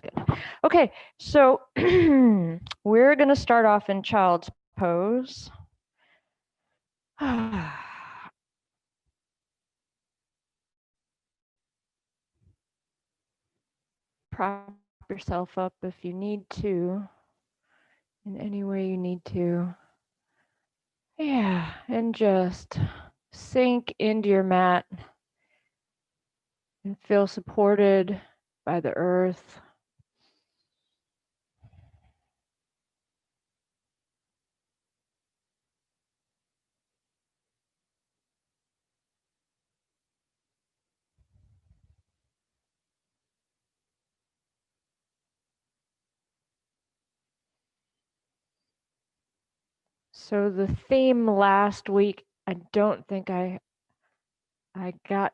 good. Okay, so we're going to start off in child's pose. Prop yourself up if you need to, in any way you need to. Yeah, and just sink into your mat and feel supported by the earth. So the theme last week, I don't think I got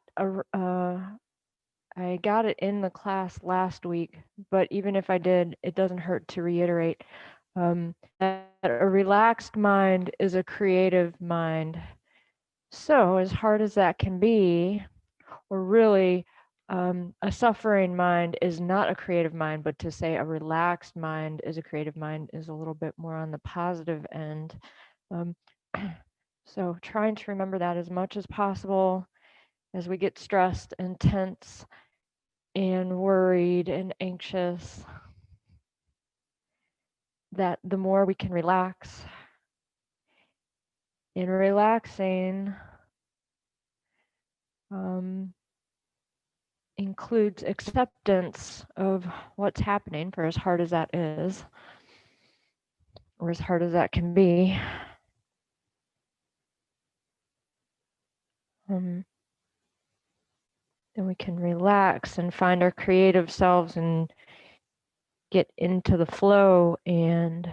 I got it in the class last week, but even if I did, it doesn't hurt to reiterate that a relaxed mind is a creative mind. So as hard as that can be, or really a suffering mind is not a creative mind, but to say a relaxed mind is a creative mind is a little bit more on the positive end. So trying to remember that as much as possible as we get stressed and tense and worried and anxious, that the more we can relax. In relaxing includes acceptance of what's happening, for as hard as that is, or as hard as that can be. Then we can relax and find our creative selves and get into the flow and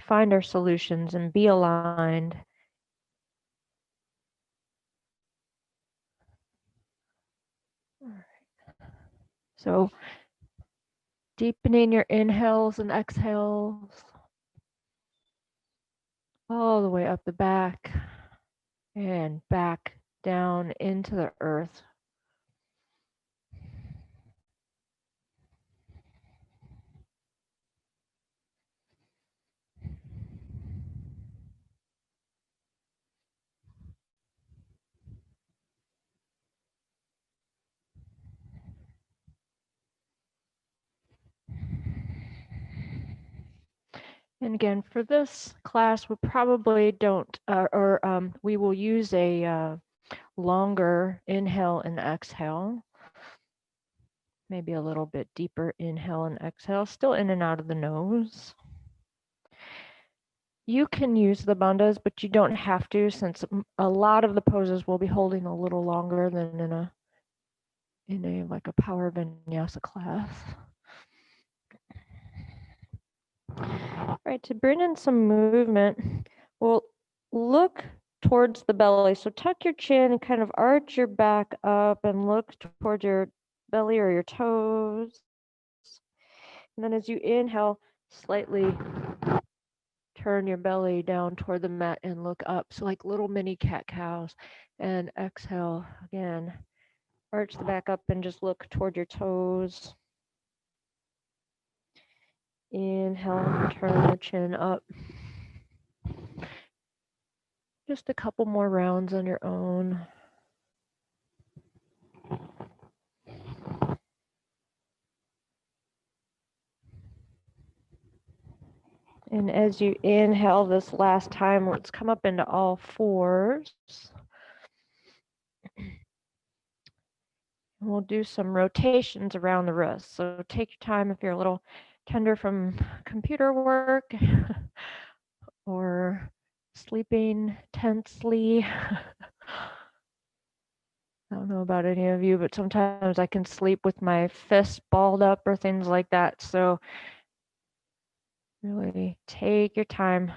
find our solutions and be aligned. All right. So deepening your inhales and exhales all the way up the back and back down into the earth. And again, for this class, we probably don't, we will use a longer inhale and exhale. Maybe a little bit deeper inhale and exhale, still in and out of the nose. You can use the bandhas, but you don't have to, since a lot of the poses will be holding a little longer than in a like a power vinyasa class. All right, to bring in some movement, we'll look towards the belly. So tuck your chin and kind of arch your back up and look towards your belly or your toes. And then as you inhale, slightly turn your belly down toward the mat and look up. So like little mini cat-cows. And exhale again. Arch the back up and just look toward your toes. Inhale, turn the chin up. Just a couple more rounds on your own. And as you inhale this last time, let's come up into all fours. We'll do some rotations around the wrist. So take your time if you're a little tender from computer work or sleeping tensely. I don't know about any of you, but sometimes I can sleep with my fists balled up or things like that. So really take your time.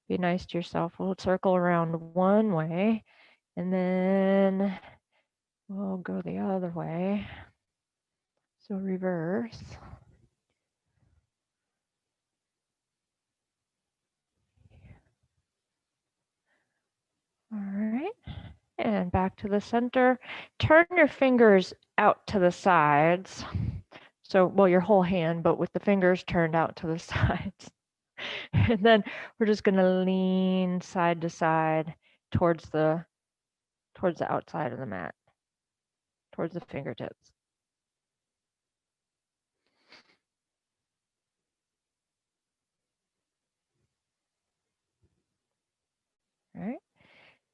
Be nice to yourself. We'll circle around one way and then we'll go the other way. So reverse. All right. And back to the center. Turn your fingers out to the sides. So, well, your whole hand, but with the fingers turned out to the sides. And then we're just going to lean side to side towards the outside of the mat, towards the fingertips. All right.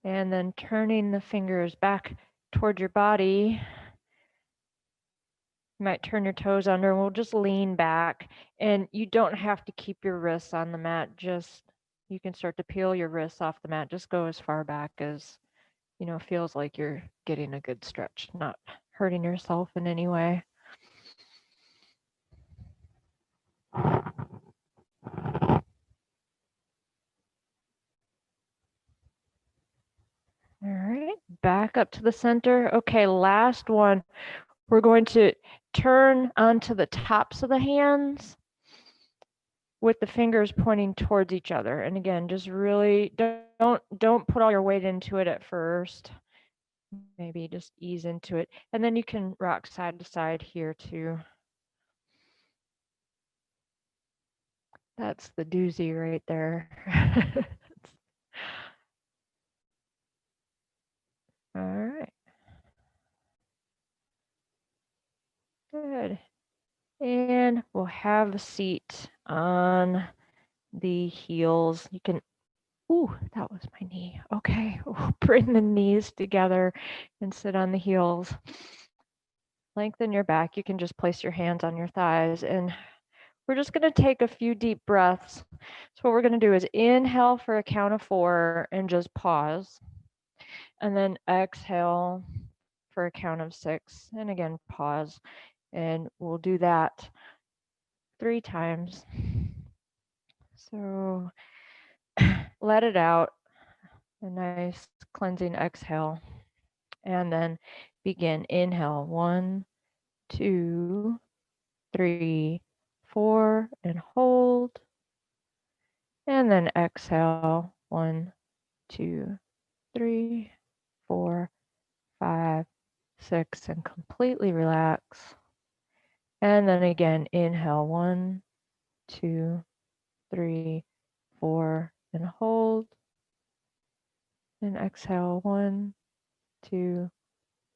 And then turning the fingers back toward your body. You might turn your toes under and we'll just lean back. And you don't have to keep your wrists on the mat. Just, you can start to peel your wrists off the mat. Just go as far back as, feels like you're getting a good stretch, not hurting yourself in any way. All right, back up to the center. Okay, last one. We're going to turn onto the tops of the hands with the fingers pointing towards each other. And again, just really don't put all your weight into it at first. Maybe just ease into it. And then you can rock side to side here too. That's the doozy right there. All right. Good. And we'll have a seat on the heels. You can, ooh, that was my knee. Okay, bring the knees together and sit on the heels. Lengthen your back. You can just place your hands on your thighs. And we're just going to take a few deep breaths. So what we're going to do is inhale for a count of 4 and just pause. And then exhale for a count of 6. And again, pause. And we'll do that 3 times. So let it out. A nice cleansing exhale. And then begin. Inhale. 1, 2, 3, 4, and hold. And then exhale. 1, 2, 3, 4, 5, 6, and completely relax. And then again, inhale. 1, 2, 3, 4, and hold. And exhale. 1, 2,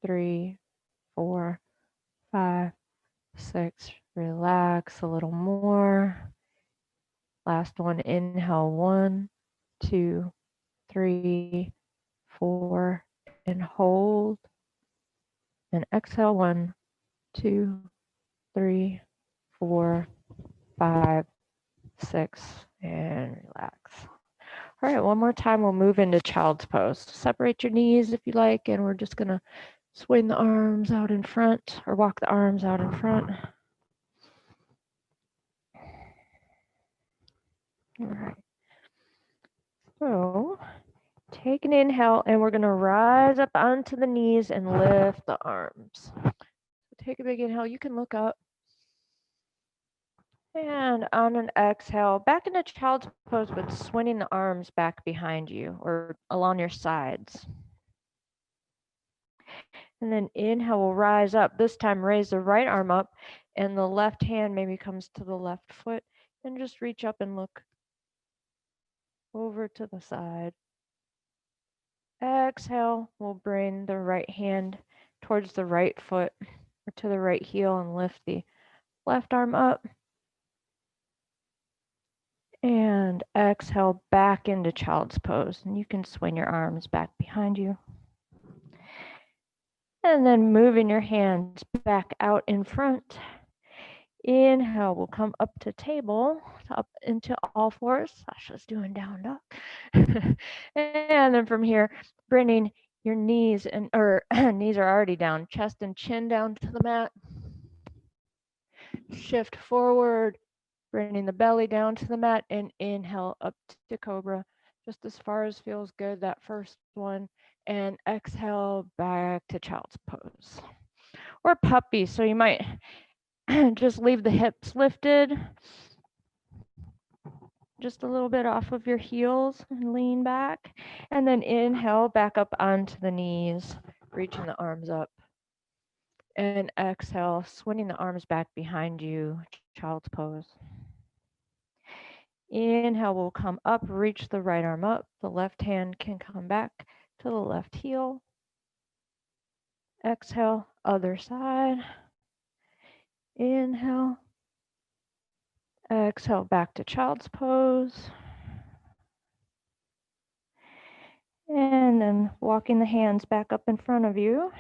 3, 4, 5, 6. Relax a little more. Last one. Inhale. 1, 2, 3, 4, and hold. And exhale. 1, 2, 3, 4, 5, 6, and relax. All right, one more time, we'll move into child's pose. Separate your knees if you like, and we're just gonna swing the arms out in front or walk the arms out in front. All right. So take an inhale and we're gonna rise up onto the knees and lift the arms. So take a big inhale, you can look up. And on an exhale, back into child's pose, but swinging the arms back behind you or along your sides. And then inhale, we'll rise up. This time, raise the right arm up and the left hand maybe comes to the left foot and just reach up and look over to the side. Exhale, we'll bring the right hand towards the right foot or to the right heel and lift the left arm up. And exhale back into child's pose. And you can swing your arms back behind you. And then moving your hands back out in front. Inhale, we'll come up to table, up into all fours. Sasha's doing down dog. And then from here, bringing your knees or knees are already down, chest and chin down to the mat. Shift forward, bringing the belly down to the mat, and inhale up to cobra, just as far as feels good, that first one, and exhale back to child's pose. Or puppy, so you might just leave the hips lifted, just a little bit off of your heels and lean back, and then inhale back up onto the knees, reaching the arms up. And exhale, swinging the arms back behind you, child's pose. Inhale, we'll come up, reach the right arm up. The left hand can come back to the left heel. Exhale, other side. Inhale. Exhale, back to child's pose. And then walking the hands back up in front of you.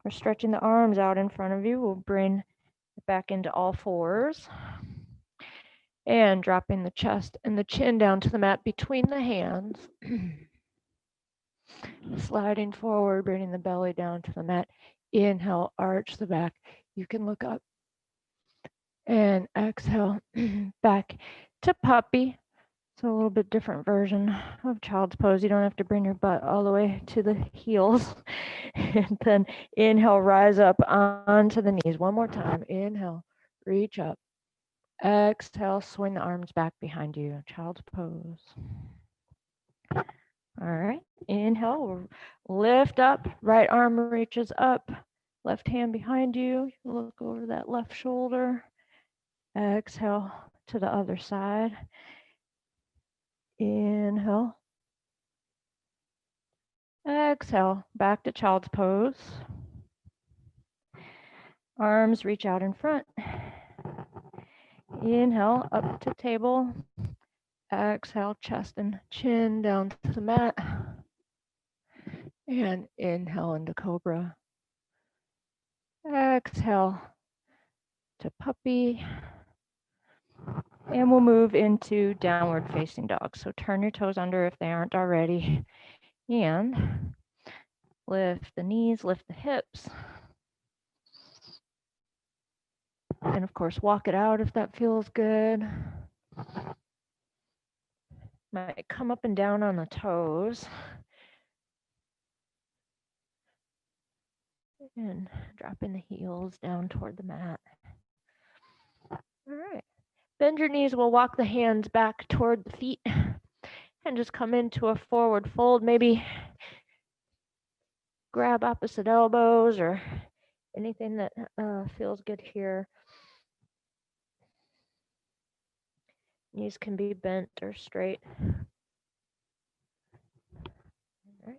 We're stretching the arms out in front of you. We'll bring it back into all fours. And dropping the chest and the chin down to the mat between the hands. Sliding forward, bringing the belly down to the mat. Inhale, arch the back. You can look up. And exhale, back to puppy. So a little bit different version of child's pose. You don't have to bring your butt all the way to the heels. And then inhale, rise up onto the knees. One more time. Inhale, reach up. Exhale, swing the arms back behind you. Child's pose. All right. Inhale, lift up. Right arm reaches up. Left hand behind you. Look over that left shoulder. Exhale to the other side. Inhale. Exhale, back to child's pose. Arms reach out in front. Inhale, up to table. Exhale, chest and chin down to the mat. And inhale into cobra. Exhale to puppy. And we'll move into downward facing dog. So turn your toes under if they aren't already. And lift the knees, lift the hips. And of course, walk it out if that feels good. Might come up and down on the toes. And dropping the heels down toward the mat. All right. Bend your knees. We'll walk the hands back toward the feet and just come into a forward fold. Maybe grab opposite elbows or anything that feels good here. Knees can be bent or straight. All right.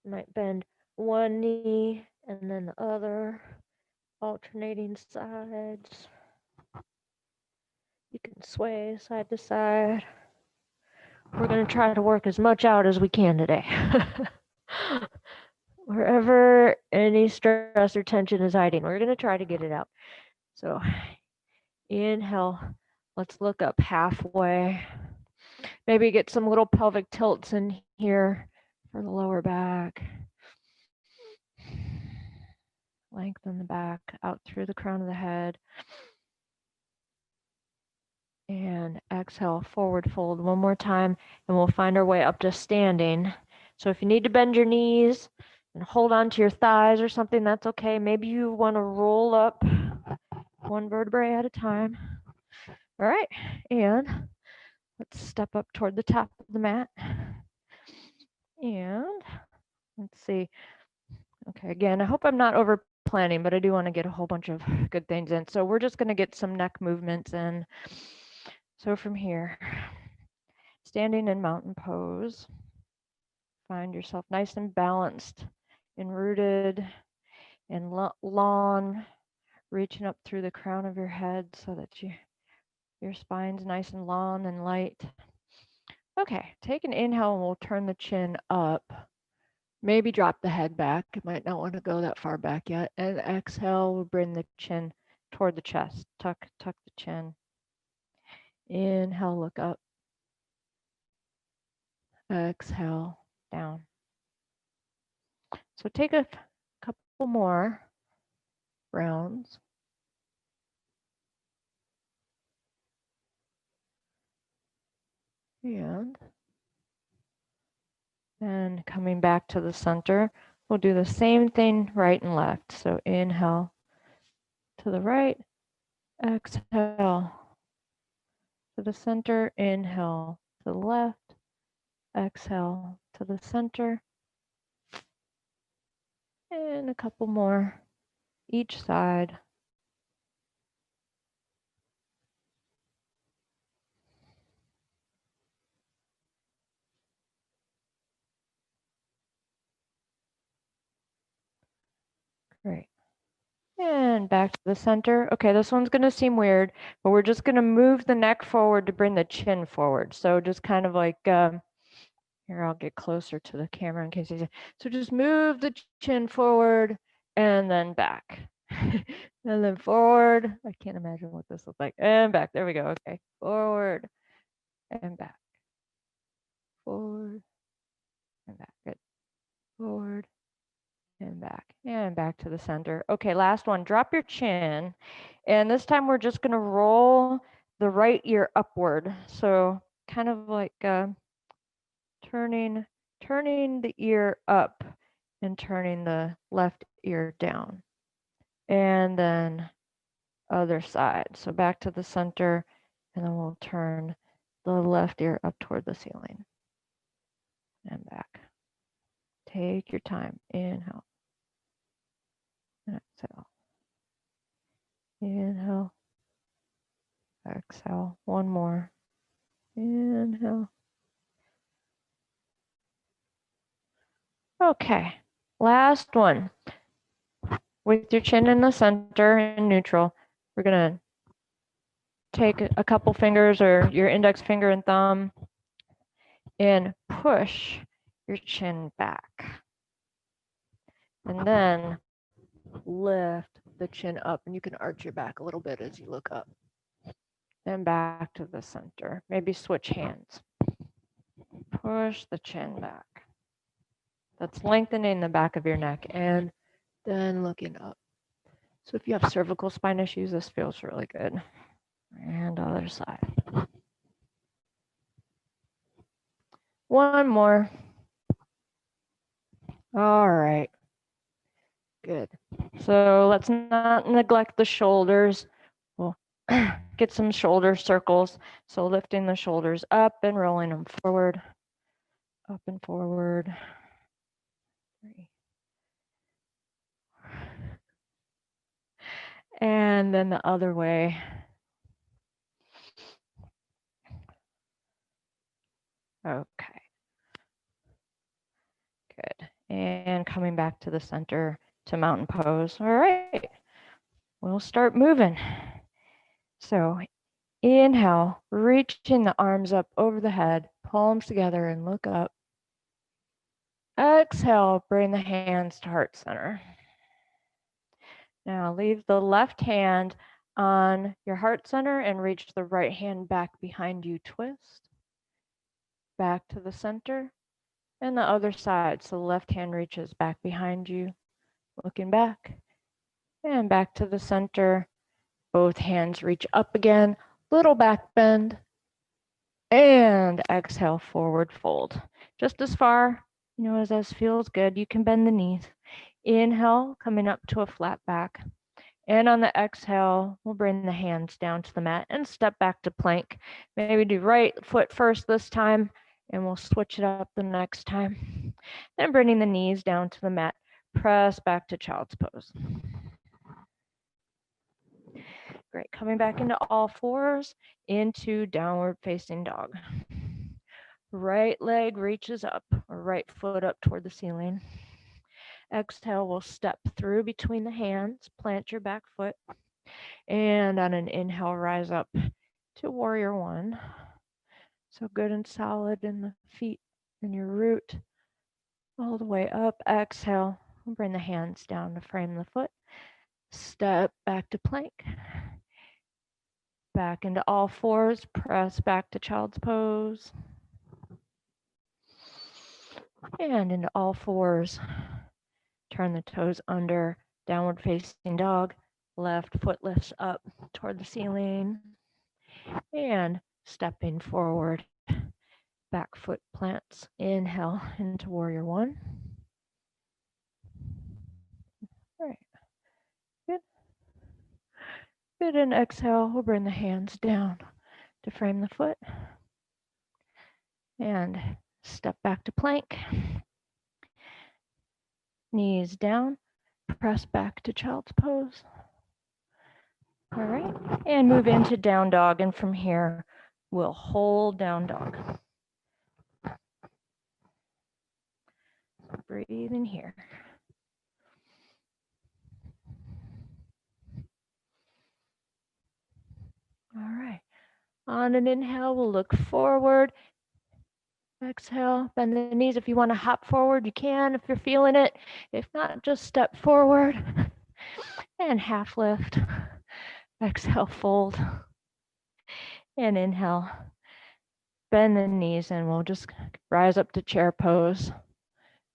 You might bend one knee and then the other, alternating sides. You can sway side to side. We're going to try to work as much out as we can today. Wherever any stress or tension is hiding, we're going to try to get it out. So inhale, let's look up halfway. Maybe get some little pelvic tilts in here for the lower back. Lengthen the back out through the crown of the head. And exhale, forward fold one more time, and we'll find our way up to standing. So if you need to bend your knees and hold on to your thighs or something, that's okay. Maybe you want to roll up one vertebrae at a time. All right, and let's step up toward the top of the mat. And let's see. Okay, again, I hope I'm not over planning, but I do want to get a whole bunch of good things in. So we're just going to get some neck movements in. So from here, standing in mountain pose, find yourself nice and balanced and rooted and long, reaching up through the crown of your head so that your spine's nice and long and light. Okay, take an inhale and we'll turn the chin up. Maybe drop the head back. You might not want to go that far back yet. And exhale, we'll bring the chin toward the chest. Tuck the chin. Inhale, look up. Exhale, down. So take a couple more rounds. And then coming back to the center, we'll do the same thing right and left. So inhale to the right, exhale to the center, inhale to the left, exhale to the center. And a couple more each side. Great. And back to the center. Okay, this one's going to seem weird, but we're just going to move the neck forward to bring the chin forward. So just kind of like, here, I'll get closer to the camera in case you see. So just move the chin forward and then back. And then forward. I can't imagine what this looks like. And back. There we go. Okay. Forward and back. Forward and back. Good. Forward and back to the center. Okay, last one. Drop your chin. And this time we're just going to roll the right ear upward. So kind of like turning the ear up and turning the left ear down. And then other side. So back to the center, and then we'll turn the left ear up toward the ceiling and back. Take your time. Inhale and exhale. Inhale. Exhale. One more. Inhale. Okay. Last one. With your chin in the center and neutral, we're going to take a couple fingers or your index finger and thumb and push your chin back. And then lift the chin up, and you can arch your back a little bit as you look up. Then back to the center. Maybe switch hands. Push the chin back. That's lengthening the back of your neck and then looking up. So if you have cervical spine issues, this feels really good. And other side. One more. All right. Good. So let's not neglect the shoulders. We'll get some shoulder circles. So lifting the shoulders up and rolling them forward. Up and forward. 3. And then the other way. Okay. Good. And coming back to the center to mountain pose. All right. We'll start moving. So inhale, reaching the arms up over the head, palms together and look up. Exhale, bring the hands to heart center. Now leave the left hand on your heart center and reach the right hand back behind you, twist. Back to the center and the other side. So the left hand reaches back behind you, looking back and back to the center. Both hands reach up again, little back bend and exhale, forward fold. Just as far, as this feels good, you can bend the knees. Inhale, coming up to a flat back. And on the exhale, we'll bring the hands down to the mat and step back to plank. Maybe do right foot first this time, and we'll switch it up the next time. Then bringing the knees down to the mat, press back to child's pose. Great, coming back into all fours, into downward facing dog. Right leg reaches up, or right foot up toward the ceiling. Exhale, we'll step through between the hands, plant your back foot, and on an inhale, rise up to warrior one. So good and solid in the feet and your root all the way up. Exhale, bring the hands down to frame the foot. Step back to plank. Back into all fours, press back to child's pose. And into all fours, turn the toes under, downward facing dog. Left foot lifts up toward the ceiling. And stepping forward, back foot plants. Inhale into warrior one. All right, good. Good, and exhale, we'll bring the hands down to frame the foot. And step back to plank. knees down, press back to child's pose. All right, and move into down dog, and from here, we'll hold down dog. Breathe in here. All right, on an inhale, we'll look forward. Exhale, bend the knees. If you want to hop forward, you can if you're feeling it. If not, just step forward and half lift. Exhale, fold. And inhale, bend the knees, and we'll just rise up to chair pose.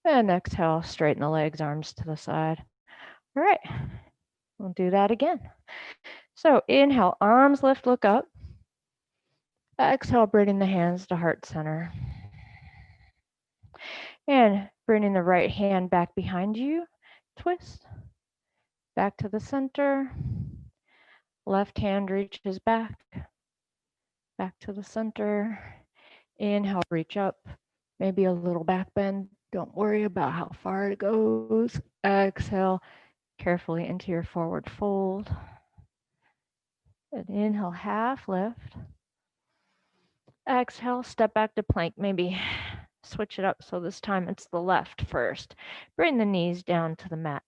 And exhale, straighten the legs, arms to the side. All right, we'll do that again. So inhale, arms lift, look up. Exhale, bringing the hands to heart center. And bringing the right hand back behind you, twist. Back to the center. Left hand reaches back to the center. Inhale, reach up. Maybe a little back bend. Don't worry about how far it goes. Exhale carefully into your forward fold. And inhale, half lift. Exhale, step back to plank. Maybe switch it up so this time it's the left first. Bring the knees down to the mat.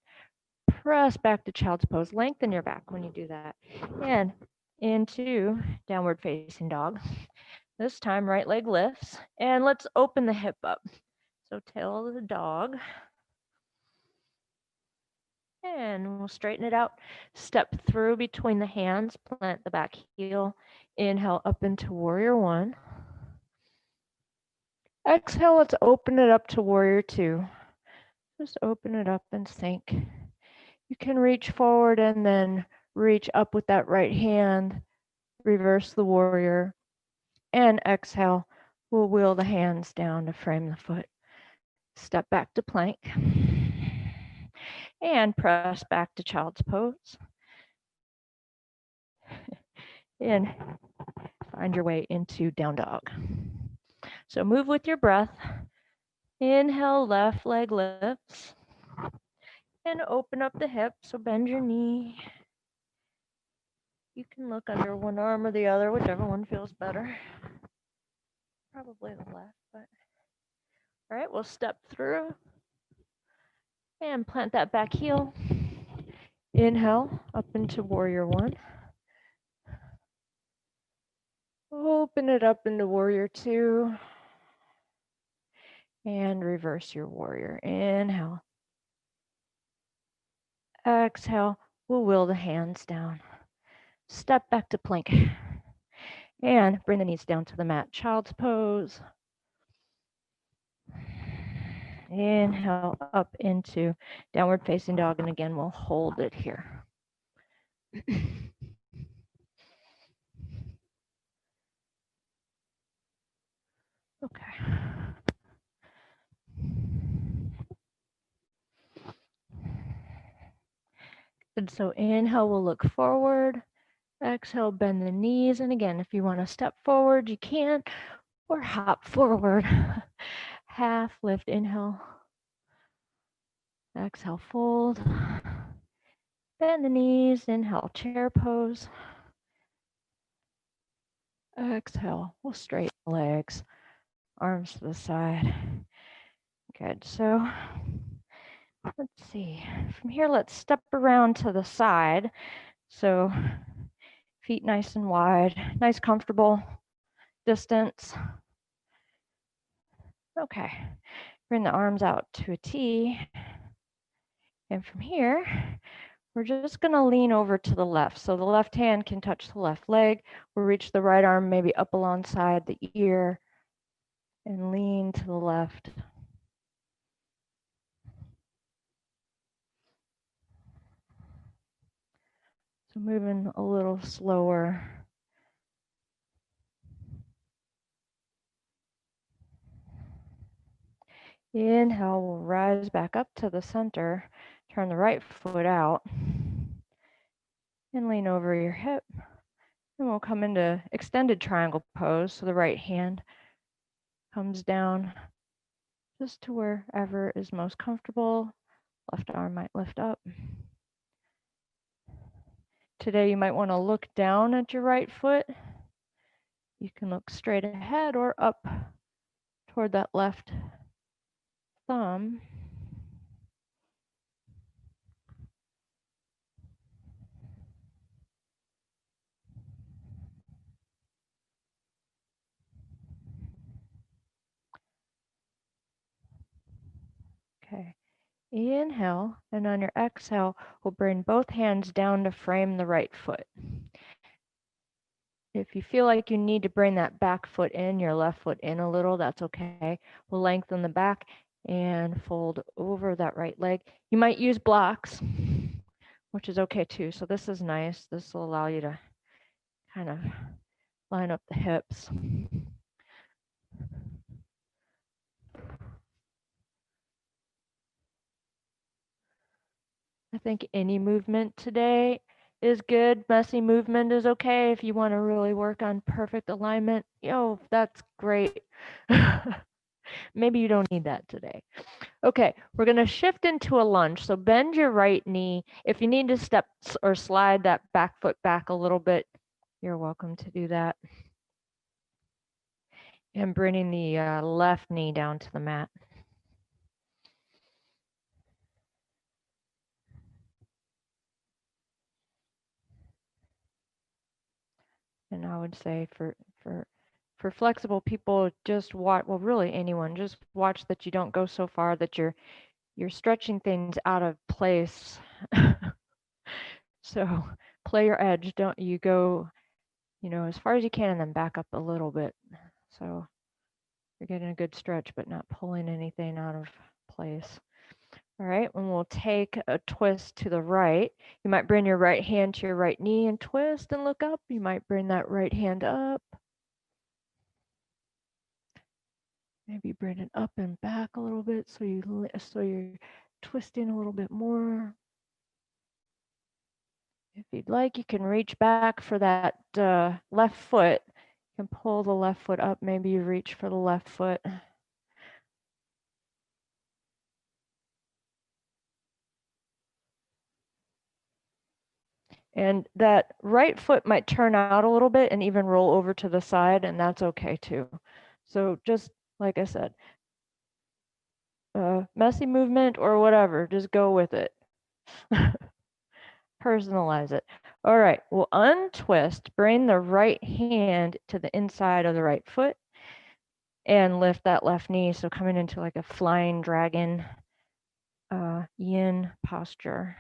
Press back to child's pose. Lengthen your back when you do that. And into downward facing dog. This time, right leg lifts. And let's open the hip up. So tail of the dog. And we'll straighten it out. Step through between the hands. Plant the back heel. Inhale up into warrior one. Exhale, let's open it up to warrior two. Just open it up and sink. You can reach forward and then reach up with that right hand. Reverse the warrior. And exhale, we'll wheel the hands down to frame the foot. Step back to plank. And press back to child's pose. And find your way into down dog. So move with your breath. Inhale, left leg lifts. And open up the hip, so bend your knee. You can look under one arm or the other, whichever one feels better. Probably the left, but. All right, we'll step through. And plant that back heel. Inhale, up into warrior one. Open it up into warrior two. And reverse your warrior. Inhale. Exhale, we'll wheel the hands down. Step back to plank. And bring the knees down to the mat. Child's pose. Inhale up into downward facing dog. And again, we'll hold it here. Okay. Good, so inhale, we'll look forward. Exhale, bend the knees. And again, if you want to step forward, you can, or hop forward. Half lift, inhale. Exhale, fold. Bend the knees, inhale, chair pose. Exhale, we'll straighten the legs, arms to the side. Good, so let's see. From here, let's step around to the side. So feet nice and wide, nice comfortable distance. Okay, bring the arms out to a T. And from here, we're just gonna lean over to the left. So the left hand can touch the left leg. We'll reach the right arm maybe up alongside the ear and lean to the left. So moving a little slower. Inhale, we'll rise back up to the center. Turn the right foot out and lean over your hip. And we'll come into extended triangle pose. So the right hand comes down just to wherever is most comfortable. Left arm might lift up. Today you might want to look down at your right foot. You can look straight ahead or up toward that left thumb. Okay. Inhale, and on your exhale, we'll bring both hands down to frame the right foot. If you feel like you need to bring that back foot in, your left foot in a little, that's okay. We'll lengthen the back and fold over that right leg. You might use blocks, which is okay too. So this is nice. This will allow you to kind of line up the hips. I think any movement today is good. Messy movement is okay. If you want to really work on perfect alignment, that's great. Maybe you don't need that today. Okay, we're going to shift into a lunge. So bend your right knee. If you need to step or slide that back foot back a little bit, you're welcome to do that. And bringing the left knee down to the mat. And I would say for flexible people, just watch, well, really anyone, just watch that you don't go so far that you're stretching things out of place. So play your edge. Don't you go, as far as you can and then back up a little bit. So you're getting a good stretch, but not pulling anything out of place. All right, and we'll take a twist to the right. You might bring your right hand to your right knee and twist and look up. You might bring that right hand up. Maybe bring it up and back a little bit so you're twisting a little bit more. If you'd like, you can reach back for that left foot. You can pull the left foot up. Maybe you reach for the left foot. And that right foot might turn out a little bit and even roll over to the side, and that's okay too. So just like I said, messy movement or whatever, just go with it. Personalize it. All right, we'll untwist, bring the right hand to the inside of the right foot and lift that left knee. So coming into like a flying dragon yin posture.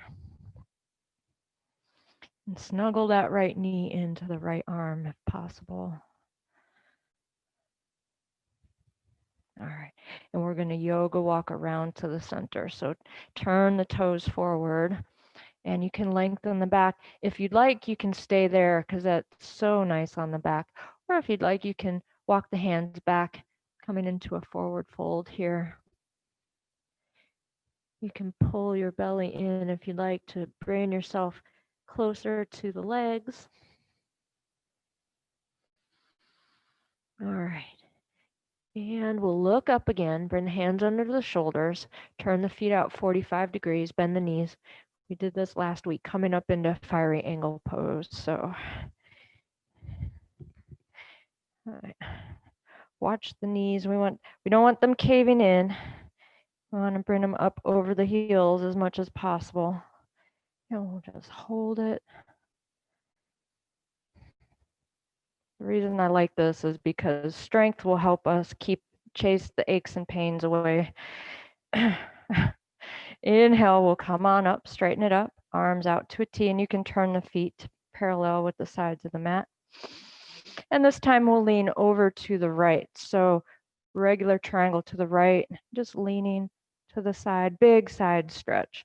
And snuggle that right knee into the right arm if possible. All right, and we're going to yoga walk around to the center. So turn the toes forward and you can lengthen the back. If you'd like, you can stay there because that's so nice on the back. Or if you'd like, you can walk the hands back, coming into a forward fold here. You can pull your belly in if you'd like to bring yourself closer to the legs. All right. And we'll look up again, bring the hands under the shoulders, turn the feet out 45 degrees, bend the knees. We did this last week, coming up into fiery angle pose. So, all right. Watch the knees. We don't want them caving in. We want to bring them up over the heels as much as possible. And we'll just hold it. The reason I like this is because strength will help us chase the aches and pains away. Inhale, we'll come on up, straighten it up, arms out to a T, and you can turn the feet parallel with the sides of the mat. And this time we'll lean over to the right. So regular triangle to the right, just leaning to the side, big side stretch.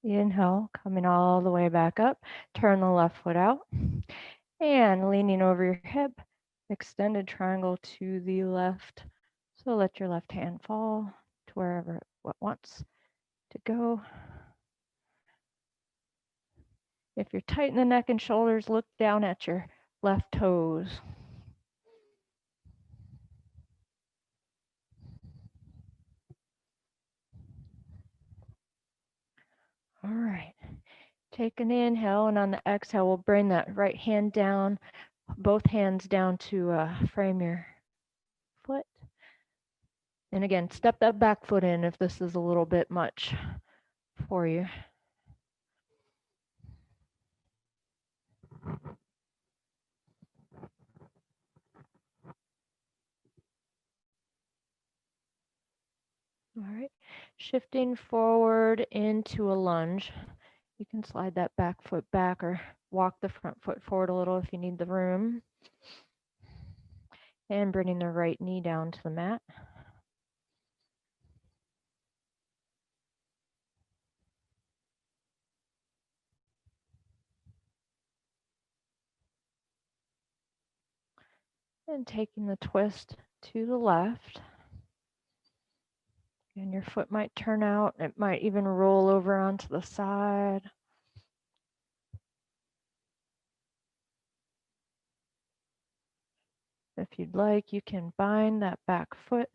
Inhale, coming all the way back up, turn the left foot out, and leaning over your hip, extended triangle to the left. So let your left hand fall to wherever it wants to go. If you're tight in the neck and shoulders, look down at your left toes. All right. Take an inhale, and on the exhale, we'll bring that right hand down, both hands down to frame your foot. And again, step that back foot in if this is a little bit much for you. All right, shifting forward into a lunge. You can slide that back foot back or walk the front foot forward a little if you need the room. And bringing the right knee down to the mat. And taking the twist to the left. And your foot might turn out. It might even roll over onto the side. If you'd like, you can bind that back foot.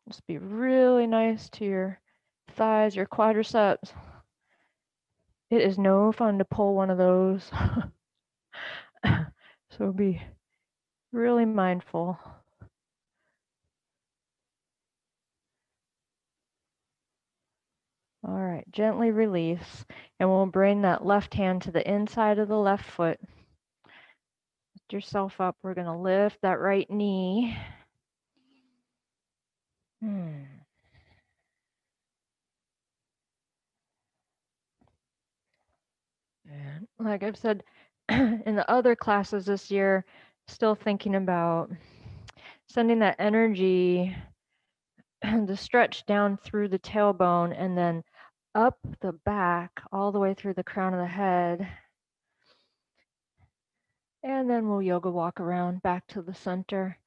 Just be really nice to your thighs, your quadriceps. It is no fun to pull one of those. So be really mindful. All right, gently release, and we'll bring that left hand to the inside of the left foot. Lift yourself up. We're going to lift that right knee. And like I've said in the other classes this year, still thinking about sending that energy, the stretch down through the tailbone and then up the back all the way through the crown of the head. And then we'll yoga walk around back to the center.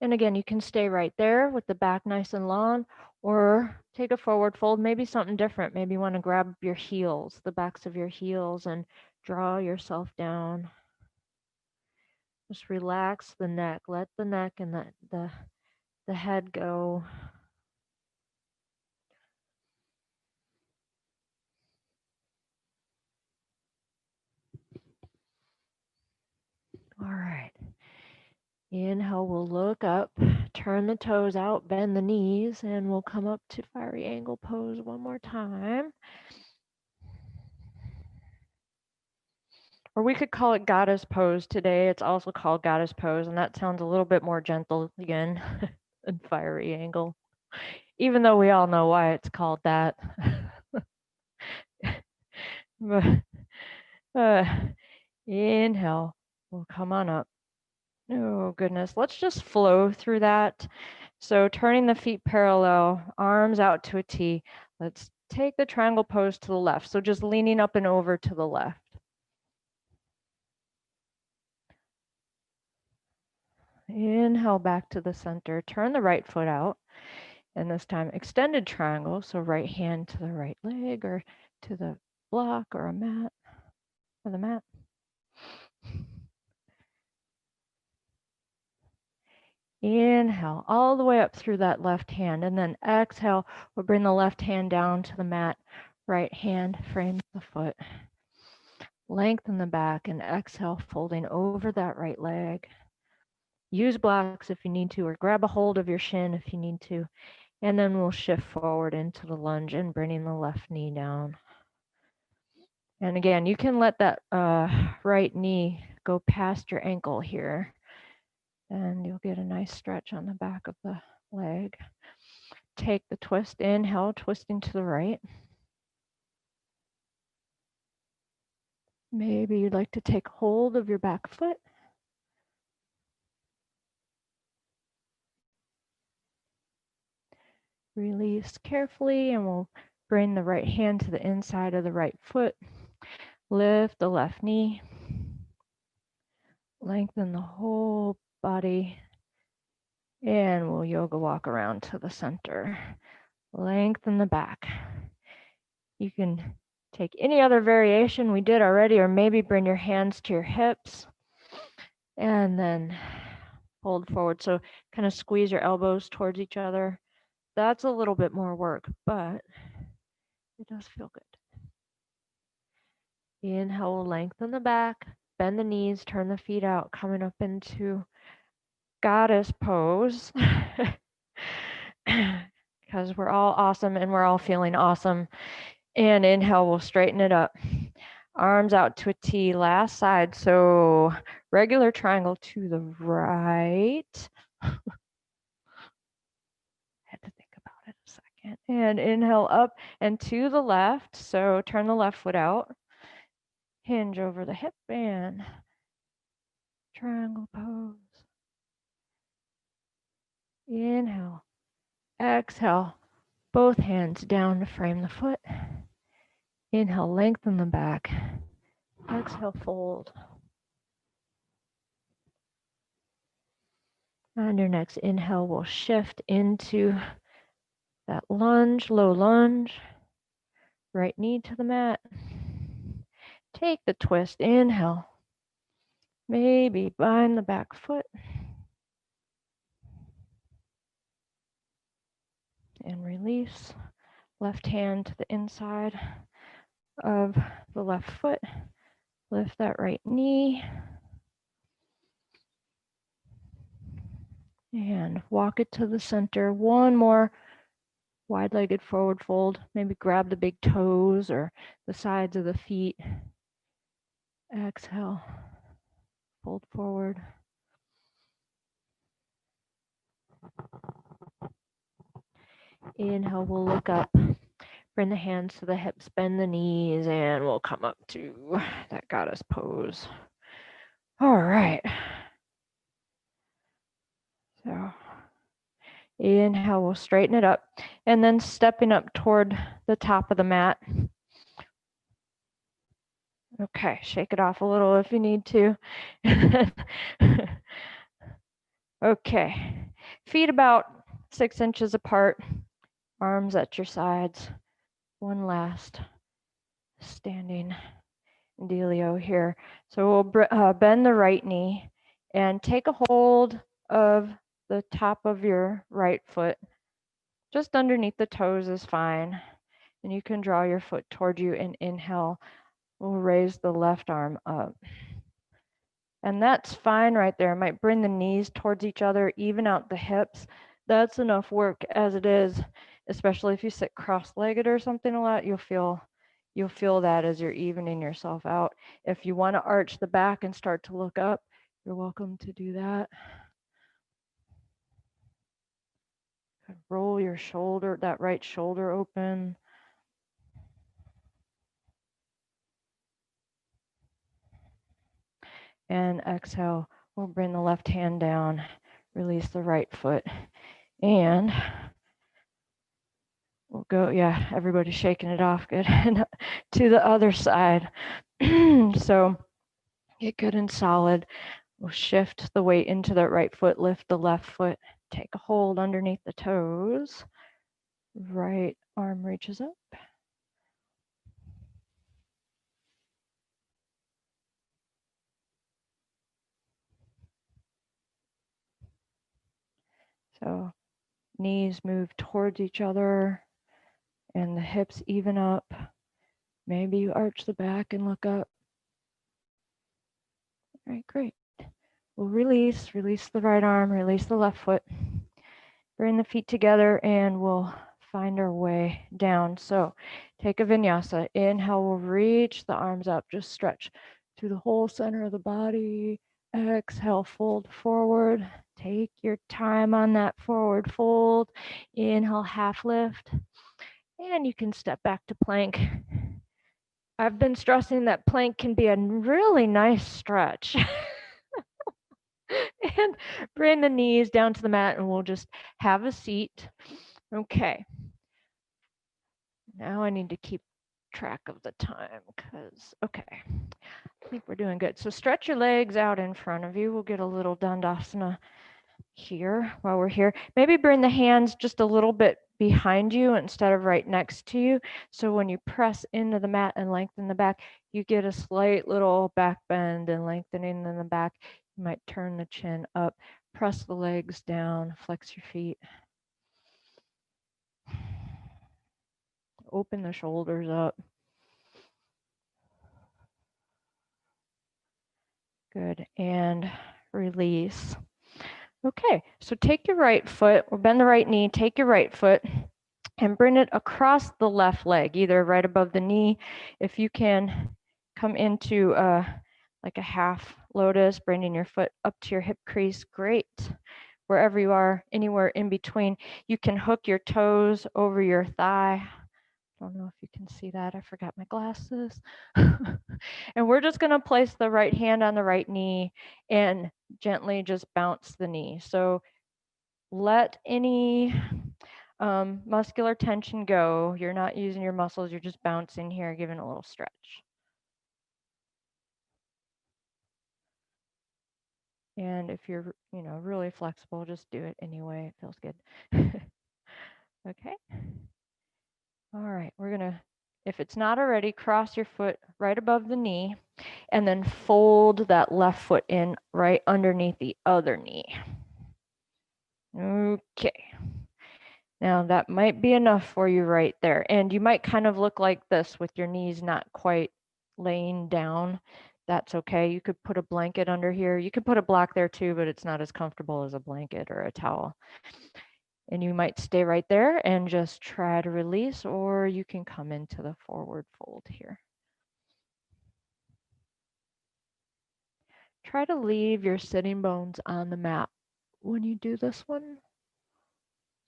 And again, you can stay right there with the back nice and long, or take a forward fold, maybe something different. Maybe you want to grab your heels, the backs of your heels, and draw yourself down. Just relax the neck. Let the neck and the head go. All right. Inhale, we'll look up, turn the toes out, bend the knees, and we'll come up to fiery angle pose one more time. Or we could call it goddess pose today. It's also called goddess pose, and that sounds a little bit more gentle again than fiery angle, even though we all know why it's called that. But, inhale, we'll come on up. Oh, goodness. Let's just flow through that. So turning the feet parallel, arms out to a T. Let's take the triangle pose to the left. So just leaning up and over to the left. Inhale back to the center. Turn the right foot out. And this time extended triangle. So right hand to the right leg or to the block or a mat or the mat. Inhale all the way up through that left hand, and then exhale, we'll bring the left hand down to the mat. Right hand frames the foot. Lengthen the back and exhale, folding over that right leg. Use blocks if you need to, or grab a hold of your shin if you need to. And then we'll shift forward into the lunge and bringing the left knee down. And again, you can let that right knee go past your ankle here. And you'll get a nice stretch on the back of the leg. Take the twist, inhale, twisting to the right. Maybe you'd like to take hold of your back foot. Release carefully, and we'll bring the right hand to the inside of the right foot. Lift the left knee. Lengthen the whole body. And we'll yoga walk around to the center. Lengthen the back. You can Take any other variation we did already, or maybe bring your hands to your hips and then fold forward. So kind of squeeze your elbows towards each other. That's a little bit more work, but it does feel good. Inhale, lengthen the back, bend the knees, turn the feet out, coming up into goddess pose. Because we're all awesome and we're all feeling awesome. And inhale, we'll straighten it up. Arms out to a T, last side. So regular triangle to the right. Had to think about it a second. And inhale up and to the left. So turn the left foot out. Hinge over the hip and triangle pose. Inhale. Exhale. Both hands down to frame the foot. Inhale, lengthen the back. Exhale, fold. On your next inhale, we'll shift into that lunge, low lunge. Right knee to the mat. Take the twist. Inhale. Maybe bind the back foot. And release. Left hand to the inside of the left foot. Lift that right knee. And walk it to the center. One more wide-legged forward fold. Maybe grab the big toes or the sides of the feet. Exhale. Fold forward. Inhale, we'll look up. Bring the hands to the hips, bend the knees, and we'll come up to that goddess pose. All right. So inhale, we'll straighten it up. And then stepping up toward the top of the mat. Okay, shake it off a little if you need to. Okay, feet about 6 inches apart, arms at your sides. One last standing dealio here. So we'll bend the right knee and take a hold of the top of your right foot. Just underneath the toes is fine. And you can draw your foot toward you and inhale. We'll raise the left arm up. And that's fine right there. Might bring the knees towards each other, even out the hips. That's enough work as it is, especially if you sit cross-legged or something a lot, you'll feel that as you're evening yourself out. If you want to arch the back and start to look up, you're welcome to do that. Roll your shoulder, that right shoulder open. And exhale, we'll bring the left hand down, release the right foot, and we'll go, yeah, everybody's shaking it off, good, and to the other side. So get good and solid. We'll shift the weight into the right foot, lift the left foot, take a hold underneath the toes. Right arm reaches up. So knees move towards each other and the hips even up. Maybe you arch the back and look up. All right, great. We'll release the right arm, release the left foot. Bring the feet together and we'll find our way down. So take a vinyasa. Inhale, we'll reach the arms up, just stretch through the whole center of the body. Exhale, fold forward. Take your time on that forward fold. Inhale, half lift. And you can step back to plank. I've been stressing that plank can be a really nice stretch. And bring the knees down to the mat and we'll just have a seat. Okay. Now I need to keep track of the time because, okay, I think we're doing good. So stretch your legs out in front of you. We'll get a little Dandasana here while we're here. Maybe bring the hands just a little bit behind you instead of right next to you. So when you press into the mat and lengthen the back, you get a slight little back bend and lengthening in the back. You might turn the chin up, press the legs down, flex your feet. Open the shoulders up. Good, and release. Okay, so take your right foot, or bend the right knee, take your right foot, and bring it across the left leg, either right above the knee. If you can come into like a half lotus, bringing your foot up to your hip crease, great. Wherever you are, anywhere in between, you can hook your toes over your thigh. I don't know if you can see that. I forgot my glasses. And we're just going to place the right hand on the right knee and gently just bounce the knee. So let any muscular tension go. You're not using your muscles. You're just bouncing here, giving a little stretch. And if you're, really flexible, just do it anyway. It feels good. Okay. All right, we're gonna, if it's not already, cross your foot right above the knee and then fold that left foot in right underneath the other knee. Okay. Now that might be enough for you right there. And you might kind of look like this with your knees not quite laying down. That's okay. You could put a blanket under here. You could put a block there too, but it's not as comfortable as a blanket or a towel. And you might stay right there and just try to release, or you can come into the forward fold here. Try to leave your sitting bones on the mat when you do this one.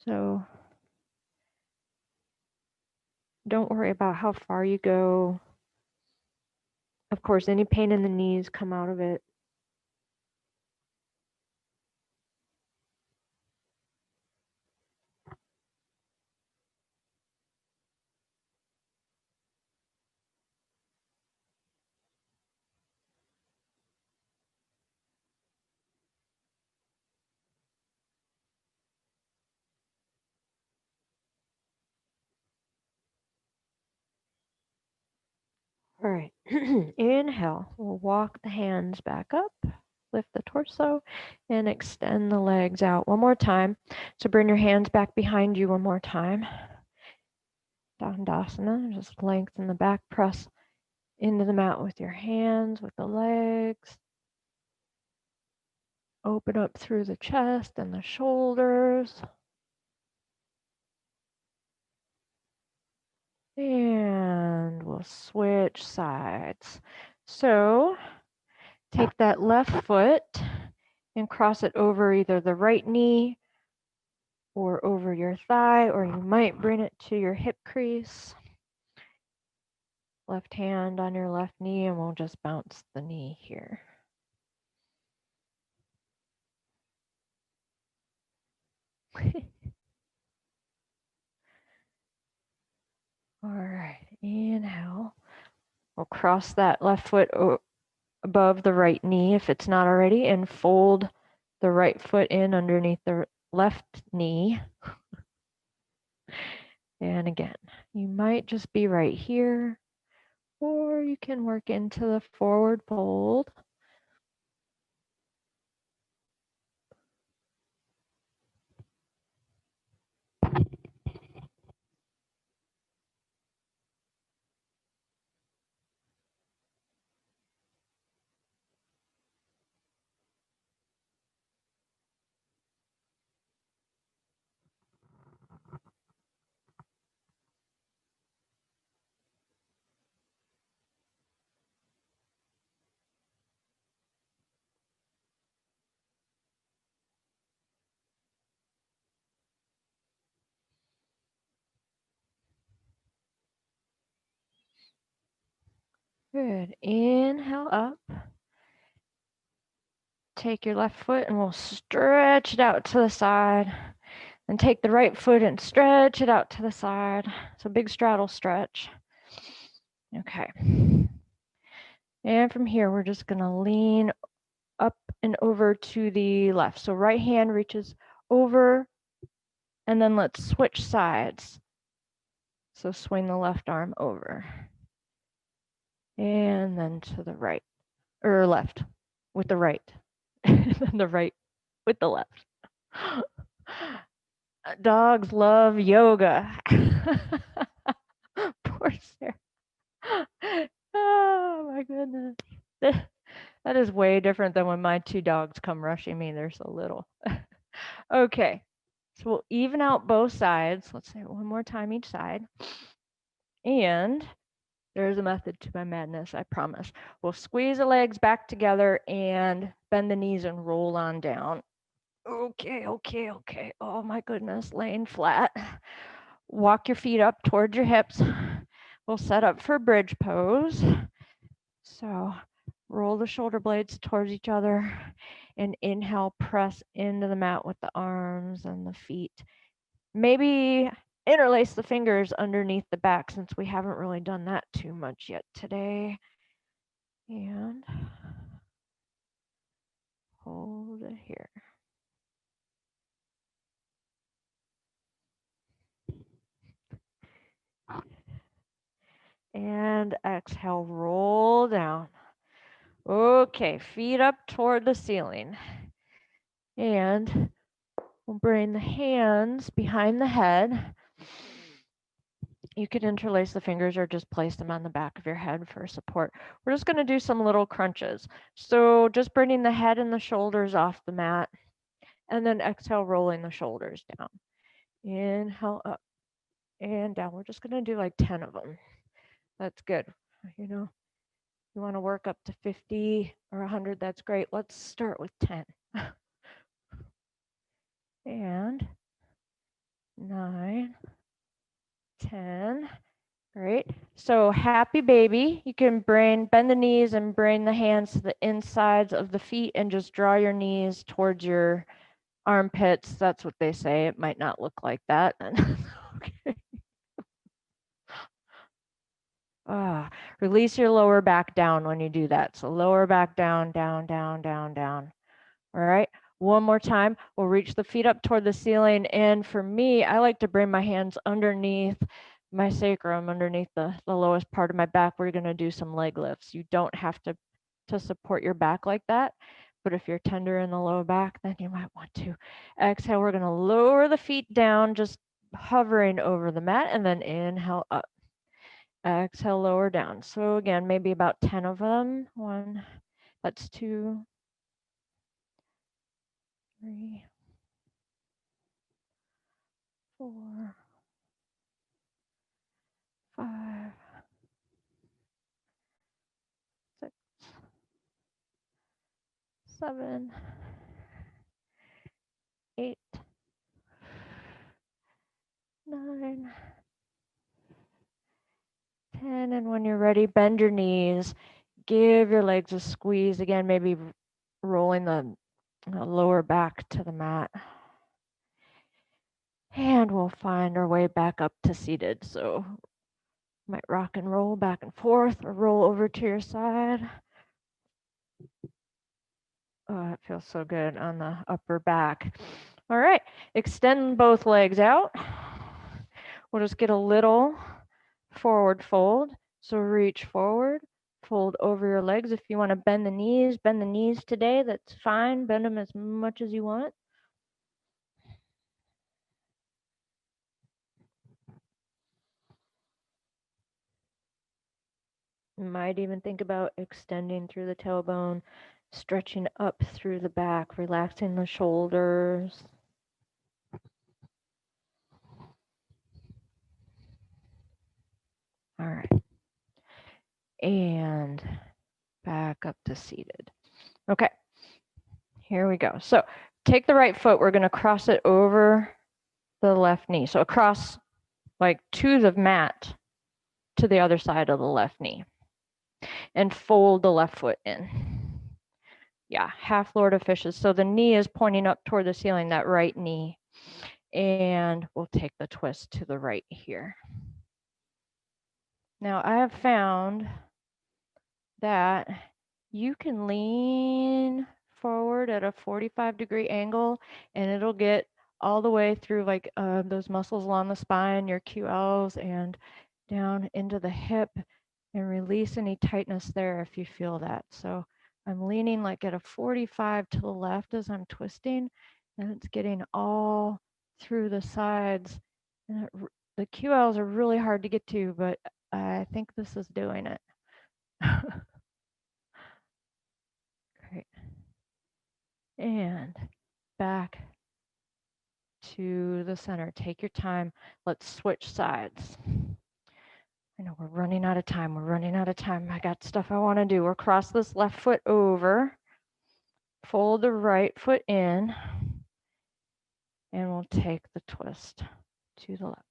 So don't worry about how far you go. Of course, any pain in the knees, come out of it. All right, inhale. We'll walk the hands back up, lift the torso, and extend the legs out one more time. So bring your hands back behind you one more time. Dandasana, just lengthen the back, press into the mat with your hands, with the legs. Open up through the chest and the shoulders. And we'll switch sides. So take that left foot and cross it over either the right knee or over your thigh, or you might bring it to your hip crease. Left hand on your left knee, and we'll just bounce the knee here. All right, inhale. We'll cross that left foot above the right knee if it's not already, and fold the right foot in underneath the left knee. And again, you might just be right here, or you can work into the forward fold. Good. Inhale up. Take your left foot and we'll stretch it out to the side. And take the right foot and stretch it out to the side. So big straddle stretch. Okay. And from here, we're just going to lean up and over to the left. So right hand reaches over, and then let's switch sides. So swing the left arm over, and then to the right, or left with the right, and then the right with the left. Dogs love yoga. Poor Sarah. Oh my goodness. That is way different than when my two dogs come rushing me. They're so little. Okay, so we'll even out both sides. Let's say it one more time each side. And there's a method to my madness, I promise. We'll squeeze the legs back together and bend the knees and roll on down. Okay, okay, okay. Oh my goodness, laying flat. Walk your feet up towards your hips. We'll set up for bridge pose. So roll the shoulder blades towards each other and inhale, press into the mat with the arms and the feet. Maybe interlace the fingers underneath the back since we haven't really done that too much yet today. And hold it here. And exhale, roll down. Okay, feet up toward the ceiling. And we'll bring the hands behind the head. You could interlace the fingers or just place them on the back of your head for support. We're just going to do some little crunches. So just bringing the head and the shoulders off the mat, and then exhale, rolling the shoulders down. Inhale up and down. We're just going to do like 10 of them. That's good. You know, you want to work up to 50 or 100, that's great. Let's start with 10. And 9, 10. Great. So happy baby. You can bend the knees and bring the hands to the insides of the feet and just draw your knees towards your armpits. That's what they say. It might not look like that. Okay. Release your lower back down when you do that. So lower back down, down, down, down, down. All right. One more time. We'll reach the feet up toward the ceiling. And for me, I like to bring my hands underneath my sacrum, underneath the lowest part of my back. We're going to do some leg lifts. You don't have to support your back like that. But if you're tender in the low back, then you might want to. Exhale, we're going to lower the feet down, just hovering over the mat, and then inhale up. Exhale, lower down. So again, maybe about 10 of them. 1, that's 2, 3, 4, 5, 6, 7, 8, 9, 10. And when you're ready, bend your knees. Give your legs a squeeze. Again, maybe rolling the lower back to the mat. And we'll find our way back up to seated. So might rock and roll back and forth or roll over to your side. Oh, it feels so good on the upper back. All right, extend both legs out. We'll just get a little forward fold. So reach forward, fold over your legs. If you want to bend the knees today, that's fine. Bend them as much as you want. You might even think about extending through the tailbone, stretching up through the back, relaxing the shoulders. All right. And back up to seated. Okay, here we go. So take the right foot, we're gonna cross it over the left knee. So across like to the mat to the other side of the left knee. And fold the left foot in. Yeah, half Lord of Fishes. So the knee is pointing up toward the ceiling, that right knee. And we'll take the twist to the right here. Now I have found that you can lean forward at a 45-degree angle, and it'll get all the way through like those muscles along the spine, your QLs, and down into the hip, and release any tightness there if you feel that. So I'm leaning like at a 45 to the left as I'm twisting, and it's getting all through the sides. And the QLs are really hard to get to, but I think this is doing it. Great. And back to the center. Take your time. Let's switch sides. I know we're running out of time. We're running out of time. I got stuff I want to do. We'll cross this left foot over, fold the right foot in, and we'll take the twist to the left.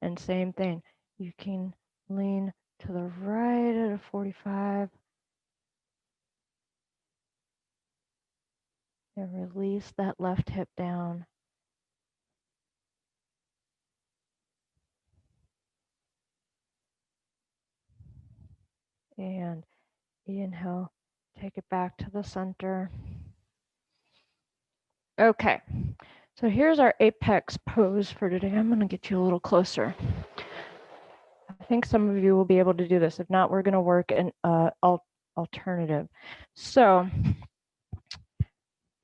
And same thing. You can lean to the right at a 45 and release that left hip down. And inhale, take it back to the center. Okay, so here's our apex pose for today. I'm going to get you a little closer. I think some of you will be able to do this. If not, we're going to work an alternative. So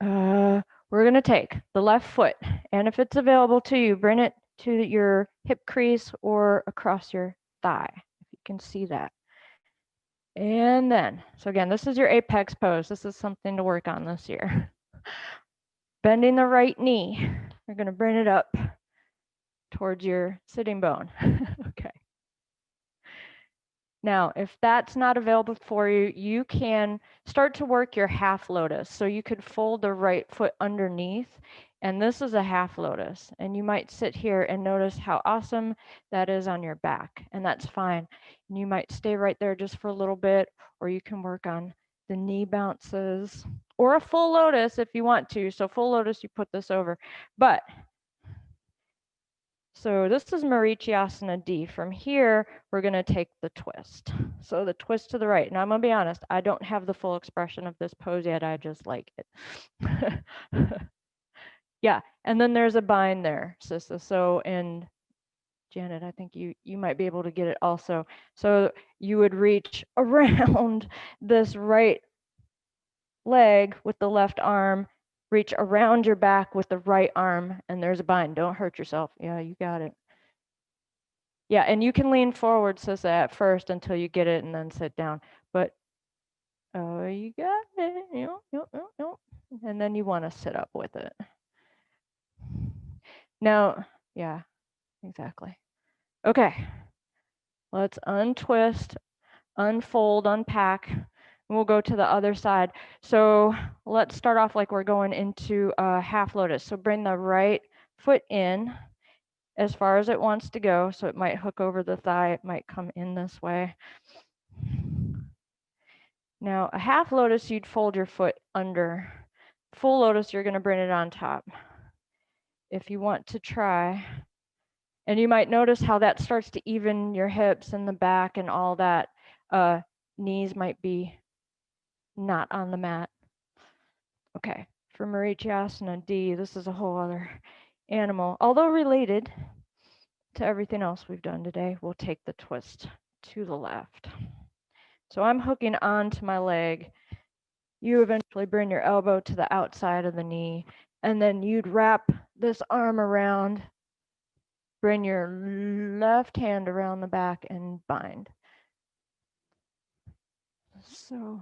we're going to take the left foot, and if it's available to you, bring it to your hip crease or across your thigh, if you can see that. And then, so again, this is your apex pose. This is something to work on this year. Bending the right knee. You're going to bring it up towards your sitting bone. Okay. Now, if that's not available for you, you can start to work your half lotus. So you could fold the right foot underneath, and this is a half lotus. And you might sit here and notice how awesome that is on your back, and that's fine. And you might stay right there just for a little bit, or you can work on the knee bounces, or a full lotus if you want to. So full lotus, you put this over. But so this is Marichyasana D. From here, we're going to take the twist. So the twist to the right. And I'm going to be honest, I don't have the full expression of this pose yet. I just like it. Yeah, and then there's a bind there, Sissa. So, and Janet, I think you might be able to get it also. So you would reach around this right leg with the left arm, reach around your back with the right arm, and there's a bind. Don't hurt yourself. Yeah, you got it. Yeah, and you can lean forward, Sissa, at first until you get it and then sit down. But, oh, you got it. Yep. And then you want to sit up with it. Now, yeah, exactly. Okay, let's untwist, unfold, unpack. And we'll go to the other side. So let's start off like we're going into a half lotus. So bring the right foot in as far as it wants to go. So it might hook over the thigh. It might come in this way. Now, a half lotus, you'd fold your foot under. Full lotus, you're going to bring it on top. If you want to try, and you might notice how that starts to even your hips and the back and all that. Knees might be not on the mat. Okay, for Marichyasana D, this is a whole other animal. Although related to everything else we've done today, we'll take the twist to the left. So I'm hooking onto my leg. You eventually bring your elbow to the outside of the knee, and then you'd wrap this arm around, bring your left hand around the back and bind. So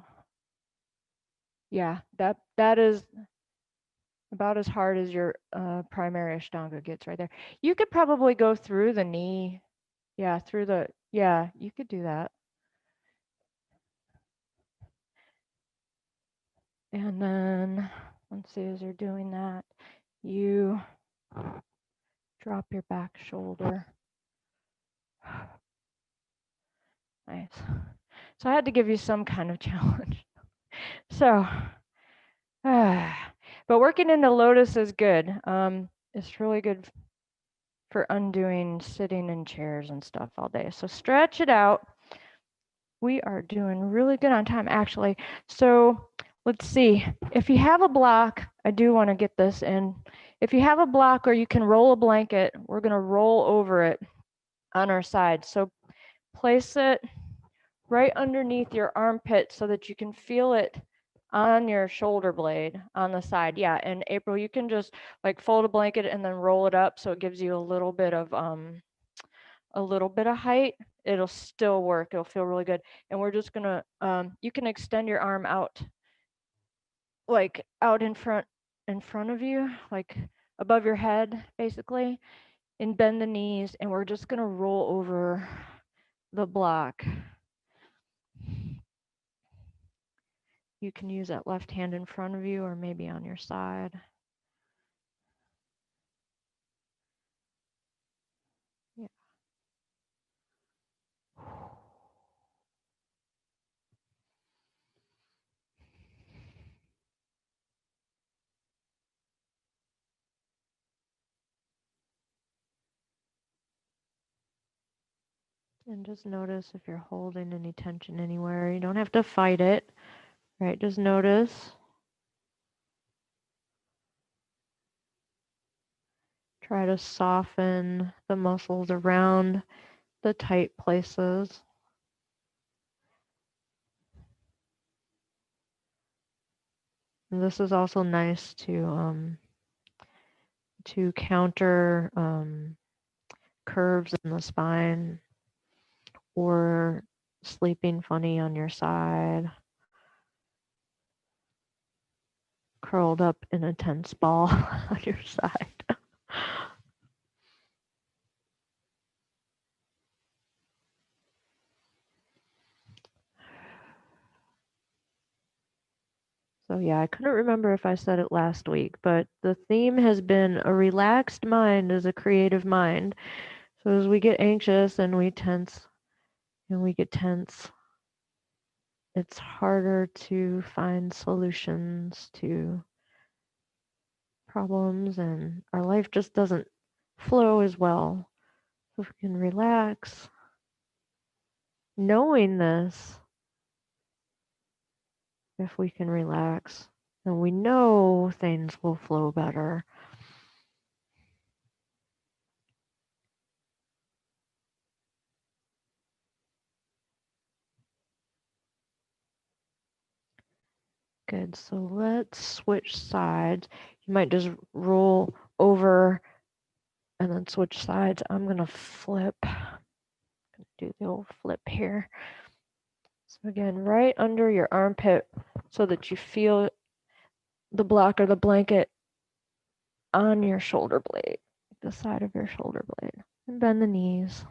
yeah, that is about as hard as your primary Ashtanga gets right there. You could probably go through the knee. Yeah, you could do that. And then, let's see, as you're doing that, you drop your back shoulder. Nice. So I had to give you some kind of challenge. So, but working in the lotus is good. It's really good. for undoing sitting in chairs and stuff all day. So stretch it out. We are doing really good on time, actually. So let's see. If you have a block, I do want to get this in. If you have a block or you can roll a blanket, we're going to roll over it on our side. So place it right underneath your armpit so that you can feel it on your shoulder blade on the side. Yeah, and April, you can just like fold a blanket and then roll it up so it gives you a little bit of height. It'll still work. It'll feel really good. And we're just gonna you can extend your arm out, like out in front of you, like above your head basically, and bend the knees, and we're just gonna roll over the block. You can use that left hand in front of you or maybe on your side. Yeah. And just notice if you're holding any tension anywhere. You don't have to fight it, right? Just notice. Try to soften the muscles around the tight places. And this is also nice to counter curves in the spine or sleeping funny on your side, curled up in a tense ball on your side. So yeah, I couldn't remember if I said it last week, but the theme has been a relaxed mind is a creative mind. So as we get anxious and we tense and we get tense, it's harder to find solutions to problems, and our life just doesn't flow as well. So if we can relax, knowing this, if we can relax, then we know things will flow better. Good, so let's switch sides. You might just roll over and then switch sides. I'm gonna flip, do the old flip here. So again, right under your armpit so that you feel the block or the blanket on your shoulder blade, the side of your shoulder blade, and bend the knees.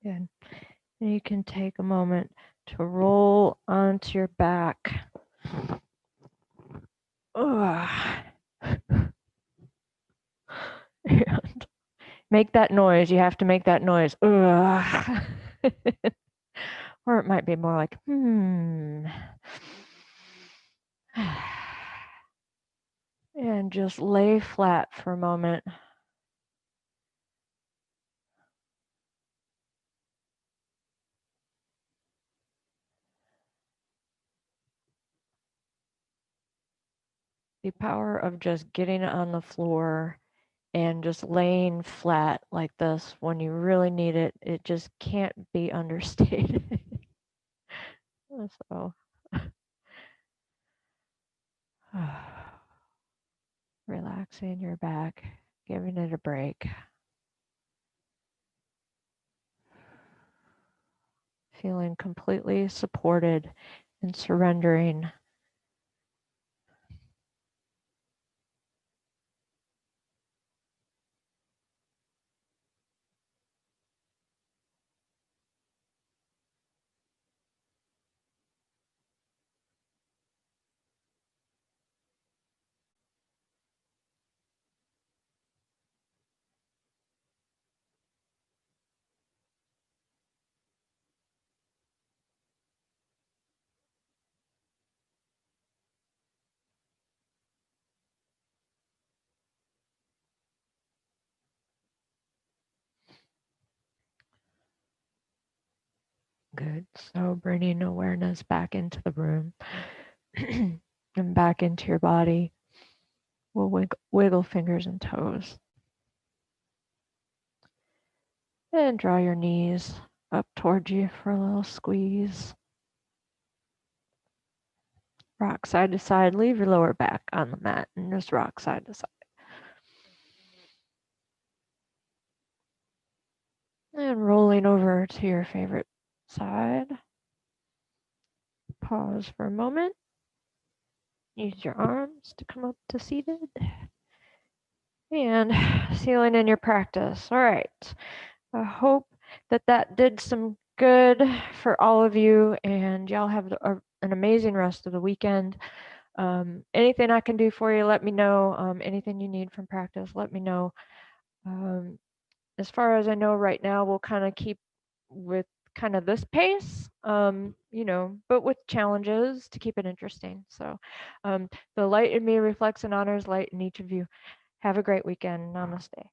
Good. And you can take a moment to roll onto your back. And make that noise. You have to make that noise. Or it might be more like, And just lay flat for a moment. The power of just getting on the floor and just laying flat like this when you really need it, it just can't be understated. So, relaxing your back, giving it a break. Feeling completely supported and surrendering. Good. So bringing awareness back into the room and back into your body. We'll wiggle fingers and toes. And draw your knees up towards you for a little squeeze. Rock side to side. Leave your lower back on the mat and just rock side to side. And rolling over to your favorite side. Pause for a moment. Use your arms to come up to seated. And sealing in your practice. All right. I hope that that did some good for all of you, and y'all have an amazing rest of the weekend. Anything I can do for you, let me know. Anything you need from practice, let me know. As far as I know right now, we'll kind of keep with kind of this pace, but with challenges to keep it interesting. So the light in me reflects and honors light in each of you. Have a great weekend. Namaste.